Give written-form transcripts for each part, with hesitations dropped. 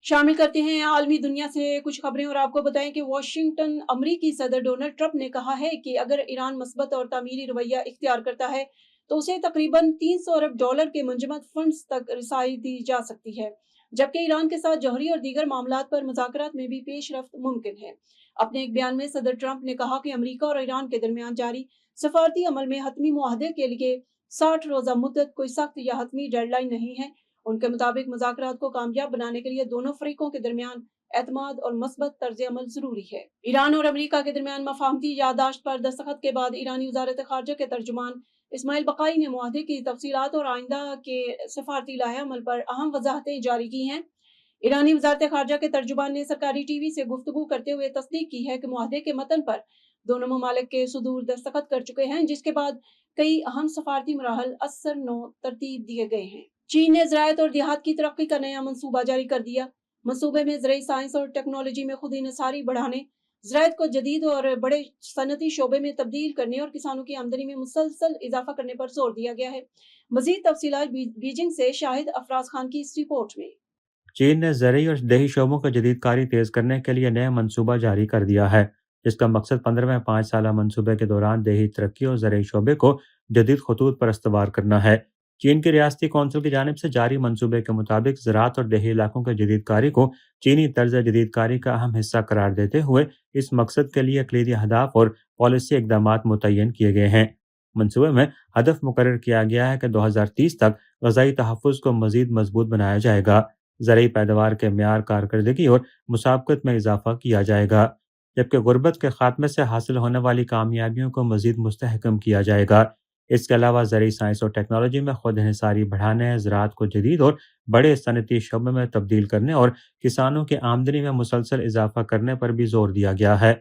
शामिल करते हैं आलमी दुनिया से कुछ खबरें और आपको बताएं कि वाशिंगटन अमरीकी सदर डोनाल्ड ट्रंप ने कहा है कि अगर ईरान मस्बत और तामीरी रवैया इख्तियार करता है तो उसे तकरीबन $300 अरब के मुंजमद फंड्स तक रसाई दी जा सकती है, जबकि ईरान के साथ जौहरी और दीगर मामलात पर मुज़ाकरात में भी पेशरफ्त मुमकिन है। अपने एक बयान में सदर ट्रंप ने कहा कि अमरीका और ईरान के दरमियान जारी सफारती अमल में हतमी मुआहदे के लिए 60 रोज़ा मुद्दत कोई सख्त या हतमी डेडलाइन नहीं है। उनके मुताबिक मुज़ाकरात को कामयाब बनाने के लिए दोनों फरीकों के दरमियान एतमाद और मस्बत तर्ज अमल जरूरी है। ईरान और अमरीका के दरमियान मफाहमती यादाश्त पर दस्तखत के बाद ईरानी वजारत खारजा के तर्जुमान इस्माइल बकाई ने मुआहदे की तफसीलात और आइंदा के सफारती लाहे अमल पर अहम वजाहतें जारी की हैं। ईरानी वजारत खारजा के तर्जुमान ने सरकारी टीवी से गुफ्तगू करते हुए तस्दीक की है कि मुआहदे के मतन पर दोनों ममालिक के सुदूर दस्तखत कर चुके हैं, जिसके बाद कई अहम सफारती मराहल असर नो तरतीब दिए गए हैं। चीन ने ज़राअत और देहात की तरक्की का नया मंसूबा जारी कर दिया। मंसूबे में ज़राई साइंस और टेक्नोलॉजी में खुद इन्हिसारी बढ़ाने, ज़राअत को जदीद और बड़े सनती शोबे में तब्दील करने और किसानों की आमदनी में मुसलसल इजाफा करने पर जोर दिया गया है। मजीद तफसीलात बीजिंग से शाहिद अफराज खान की इस रिपोर्ट में। चीन ने ज़रई और दही शोबों की जदीद कारी तेज़ करने के लिए नया मनसूबा जारी कर दिया है, जिसका मकसद 15वें 5 साला मनसूबे के दौरान देही तरक्की और ज़रई शोबे को जदीद खतूत पर इस्तवार करना है। चीन की रियासती कौंसिल की जानिब से जारी मनसूबे के मुताबिक ज़राअत और देही इलाकों के जदीद कारी को चीनी तर्ज जदीद कारी का अहम हिस्सा करार देते हुए इस मकसद के लिए कलीदी अहदाफ और पॉलिसी इकदाम मुतय्यन किए गए हैं। मनसूबे में हदफ मुकर्रर किया गया है कि 2030 तक ग़ज़ाई तहफ़्फ़ुज़ को मज़ीद मजबूत बनाया जाएगा, ज़रई पैदावार के म्यार, कारकर्दगी और मुसाबकत में इजाफा किया जाएगा, जबकि गुर्बत के खात्मे से हासिल होने वाली कामयाबियों को मज़ीद मुस्तहकम किया जाएगा। इसके अलावा ज़रई साइंस और टेक्नोलॉजी में खुद इन्हिसारी बढ़ाने, ज़राअत को जदीद और बड़े सनती शोबे में तब्दील करने और किसानों की आमदनी में मुसलसल इजाफा करने पर भी जोर दिया गया है।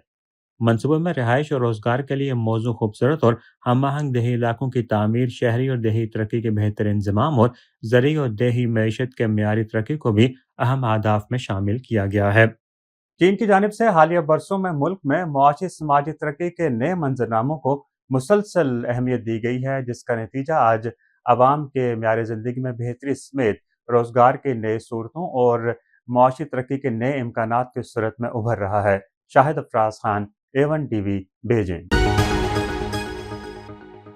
मंसूबे में रिहाइश और रोजगार के लिए मौजूद खूबसूरत और हम आहंग देही इलाकों की तामीर, शहरी और देही तरक्की के बेहतर इंतजाम और ज़रई और देही मईशत के म्यारी तरक्की को भी अहम अहदाफ में शामिल किया गया है। चीन की जानिब से हालिया बरसों में मुल्क में मुआशी समाजी तरक्की के नए मंजरनामों को मुसलसल अहमियत दी गई है, जिसका नतीजा आज आवाम के म्यार ज़िंदगी में बेहतरी समेत रोजगार के नए सूरतों और मुआशी तरक्की के नए इम्कानात की सूरत में उभर रहा है। Shahid Afraz Khan, A1 TV, Beijing.